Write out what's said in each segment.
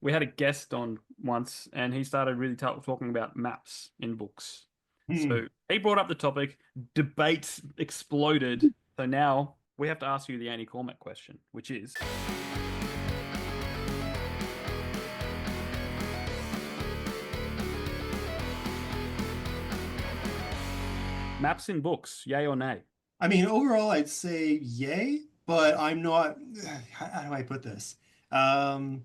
we had a guest on once, and he started really talking about maps in books. Hmm. So he brought up the topic, debates exploded. So now we have to ask you the Annie Cormack question, which is maps in books, yay or nay? I mean, overall, I'd say yay, but I'm not. How do I put this? Um,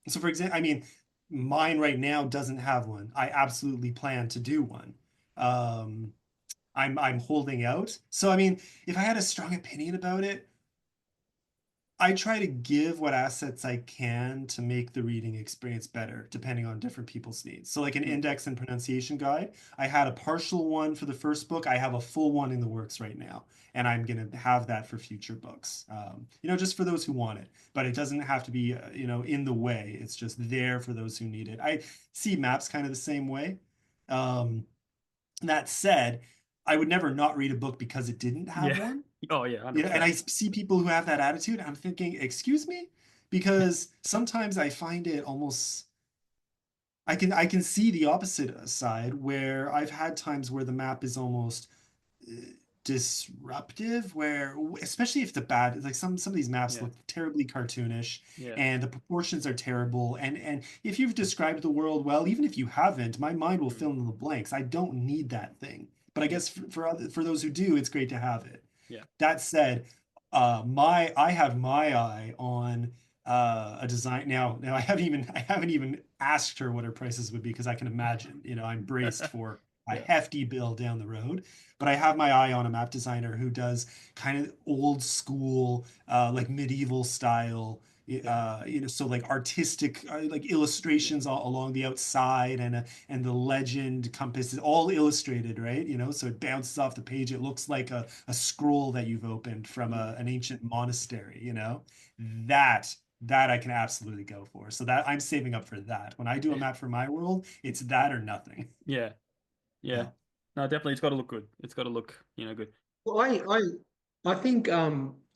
so, for example, I mean, mine right now doesn't have one. I absolutely plan to do one. Um, I'm holding out. So, I mean, if I had a strong opinion about it, I try to give what assets I can to make the reading experience better, depending on different people's needs. So, like an Hmm. index and pronunciation guide, I had a partial one for the first book. I have a full one in the works right now, and I'm going to have that for future books. Just for those who want it, but it doesn't have to be, in the way. It's just there for those who need it. I see maps kind of the same way. Um, that said, I would never not read a book because it didn't have Yeah. one. Oh yeah, And 100%. I see people who have that attitude. I'm thinking, excuse me, because sometimes I find it almost. I can see the opposite side where I've had times where the map is almost uh, disruptive, where especially if the bad, like some of these maps Yeah. look terribly cartoonish Yeah. and the proportions are terrible. And if you've described the world well, even if you haven't, my mind will Mm. fill in the blanks. I don't need that thing. But I Yeah. guess for those who do, it's great to have it. Yeah. That said, my I have my eye on a design now. Now I haven't even asked her what her prices would be because I can imagine, I'm braced for a Yeah. hefty bill down the road. But I have my eye on a map designer who does kind of old school, like medieval style, Yeah. so like artistic, like illustrations all along the outside, and the legend compass is all illustrated, right? So it bounces off the page. It looks like a scroll that you've opened from Mm. an ancient monastery. That that I can absolutely go for. So that I'm saving up for that. When I do a map for my world, it's that or nothing. Yeah. Yeah. Yeah. No, definitely it's got to look good. It's got to look, good. Well, I think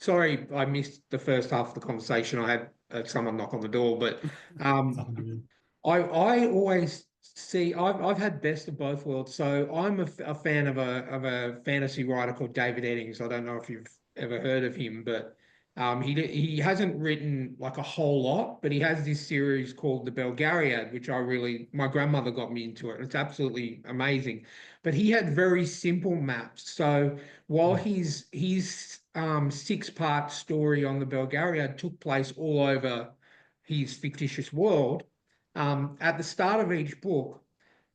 sorry I missed the first half of the conversation. I had someone knock on the door, but It's all um good. I always see I've had best of both worlds. So I'm a fan of a fantasy writer called David Eddings. I don't know if you've ever heard of him, but he hasn't written like a whole lot, but he has this series called The Belgariad, which my grandmother got me into it. It's absolutely amazing. But he had very simple maps. So while his six-part story on the Belgariad took place all over his fictitious world, at the start of each book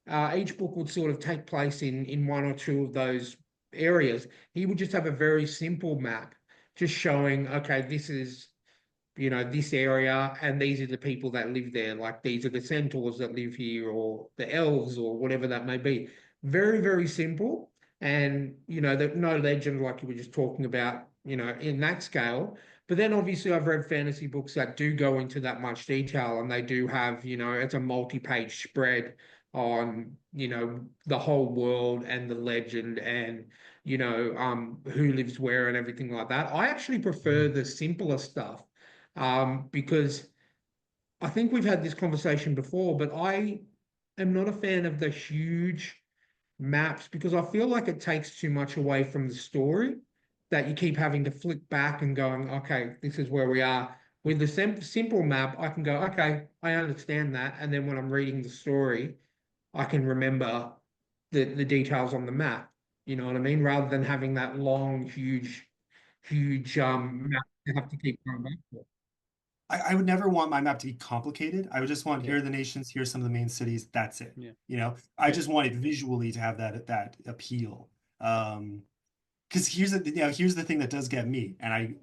would sort of take place in one or two of those areas. He would just have a very simple map, just showing, okay, this is, this area, and these are the people that live there. Like these are the centaurs that live here, or the elves, or whatever that may be. Very, very simple. And, no legend like you were just talking about, in that scale. But then obviously I've read fantasy books that do go into that much detail, and they do have, it's a multi-page spread on, the whole world and the legend and, who lives where and everything like that. I actually prefer the simpler stuff, because I think we've had this conversation before, but I am not a fan of the huge maps because I feel like it takes too much away from the story that you keep having to flick back and going, okay, this is where we are. With the simple map, I can go, okay, I understand that. And then when I'm reading the story, I can remember the details on the map. You know what I mean? Rather than having that long, huge map to have to keep going back to. I would never want my map to be complicated. I would just want here Yeah. are the nations, here's some of the main cities. That's it. Yeah. I Yeah. just want it visually to have that appeal. Because here's the thing that does get me, and I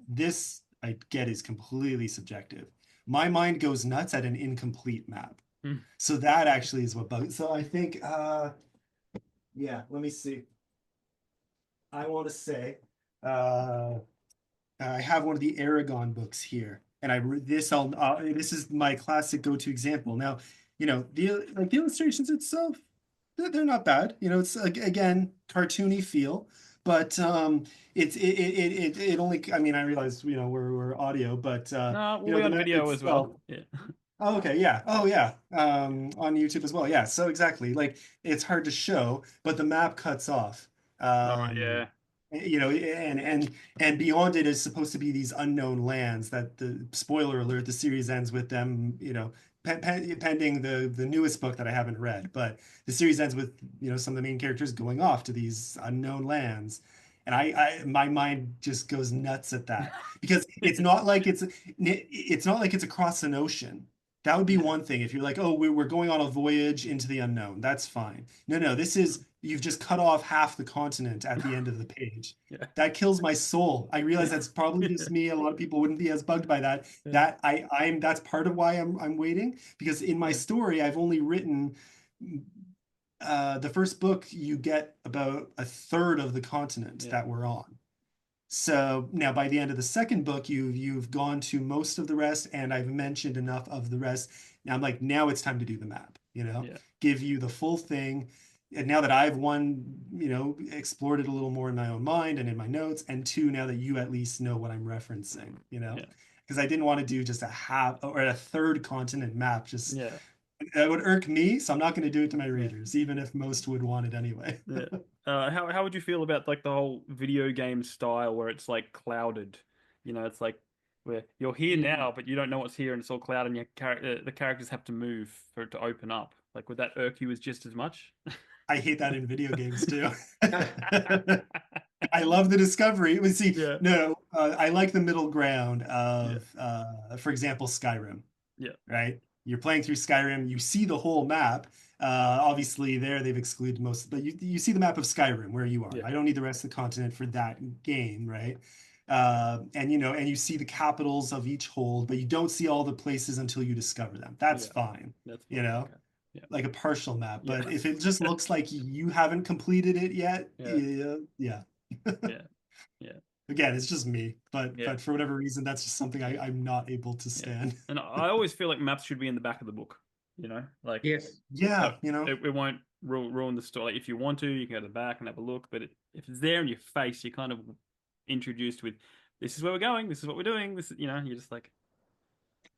get is completely subjective. My mind goes nuts at an incomplete map. Mm. So that actually is what bugs. So I think, yeah, let me see. I want to say, uh, I have one of the Aragon books here, and this is my classic go-to example. Now, the illustrations itself, they're not bad. It's again cartoony feel, but it only. I mean, I realize we're audio, but No, we'll be the on map video as itself. well. Yeah. Oh, okay, yeah. Oh, yeah. On YouTube as well. Yeah. So exactly, like it's hard to show, but the map cuts off. All right, yeah, You know, and beyond it is supposed to be these unknown lands that the spoiler alert, the series ends with them, you know, pending the newest book that I haven't read, but the series ends with, you know, some of the main characters going off to these unknown lands. And my mind just goes nuts at that because it's not like it's across an ocean. That would be yeah, one thing if you're like, oh, we're going on a voyage into the unknown. That's fine. No, this is you've just cut off half the continent at the end of the page. yeah, That kills my soul. I realize that's probably just me. A lot of people wouldn't be as bugged by that. yeah, I'm that's part of why I'm waiting because in my yeah, story I've only written the first book you get about a third of the continent yeah, that we're on. So now by the end of the second book, you've gone to most of the rest, and I've mentioned enough of the rest. Now I'm like, now it's time to do the map, you know, yeah, give you the full thing. And now that I've one, you know, explored it a little more in my own mind and in my notes, and two, now that you at least know what I'm referencing, you know, yeah, because I didn't want to do just a half or a third continent map. Just yeah, that would irk me, so I'm not going to do it to my yeah. readers, even if most would want it anyway. Yeah. How would you feel about like the whole video game style where it's like clouded? You know, it's like where you're here Mm. now, but you don't know what's here, and it's all clouded, and the characters have to move for it to open up. Like, would that irk you as just as much? I hate that in video games too. I love the discovery. We see, Yeah, no, I like the middle ground yeah, of, for example, Skyrim, yeah, right? You're playing through Skyrim, you see the whole map. Obviously, there they've excluded most, but you see the map of Skyrim where you are. yeah, I don't need the rest of the continent for that game, right? And you know, and you see the capitals of each hold, but you don't see all the places until you discover them. That's yeah. fine, That's you fine. know, Okay. Yeah, like a partial map. yeah, But if it just looks like you haven't completed it yet, yeah, yeah, yeah. yeah, yeah, Again, it's just me, yeah, but for whatever reason, that's just something I'm not able to yeah. stand. And I always feel like maps should be in the back of the book. You know, like Yes. so Yeah, you know, it won't ruin the story. Like, if you want to, you can go to the back and have a look. But if it's there in your face, you're kind of introduced with, "This is where we're going. This is what we're doing." This, you know, you're just like,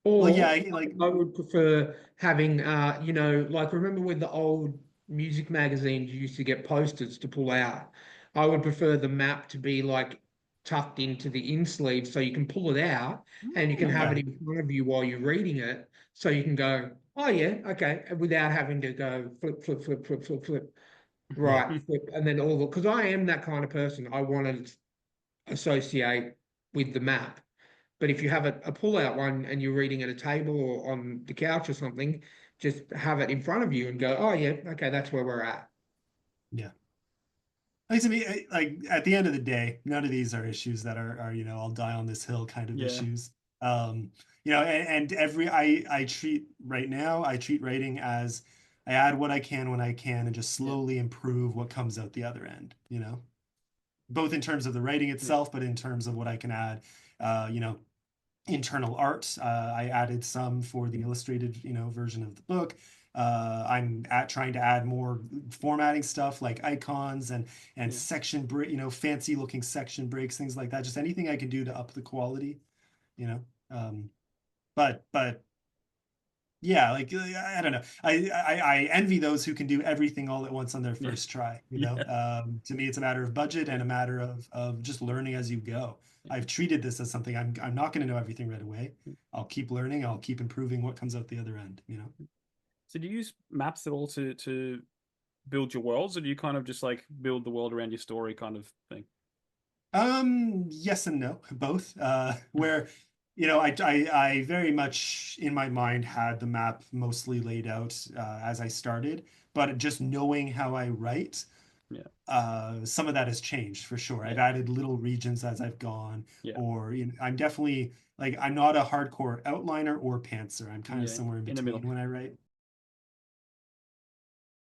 well, yeah, Or like I would prefer having, you know, like remember with the old music magazines, you used to get posters to pull out. I would prefer the map to be like tucked into the in sleeve so you can pull it out and you can have it okay, in front of you while you're reading it. So you can go, oh, yeah, okay, without having to go flip, flip, flip, flip, flip, flip, yeah, right, flip, and then all the, because I am that kind of person. I want to associate with the map. But if you have a pull-out one and you're reading at a table or on the couch or something, just have it in front of you and go, oh yeah, okay, that's where we're at. yeah. Like to me, like at the end of the day, none of these are issues that are you know I'll die on this hill kind of yeah, issues. You know, and every I treat right now I treat writing as I add what I can when I can and just yeah, slowly improve what comes out the other end. You know, both in terms of the writing yeah, itself, but in terms of what I can add. You know, internal art. I added some for the illustrated, you know, version of the book. I'm at trying to add more formatting stuff like icons and yeah. section break, you know, fancy looking section breaks, things like that. Just anything I can do to up the quality, you know. Um, but yeah, like I don't know. I envy those who can do everything all at once on their Yeah. first try, you know. Yeah. To me, it's a matter of budget and a matter of just learning as you go. I've treated this as something I'm not going to know everything right away. I'll keep learning, I'll keep improving what comes out the other end, you know. So do you use maps at all to build your worlds, or do you kind of just like build the world around your story kind of thing? Yes and no, both. Where, you know, I very much in my mind had the map mostly laid out as I started, but just knowing how I write, Yeah. some of that has changed for sure. I've Yeah. added little regions as I've gone, Yeah. or you know, I'm definitely like I'm not a hardcore outliner or pantser. I'm kind of Yeah. somewhere in In the middle. between when I write.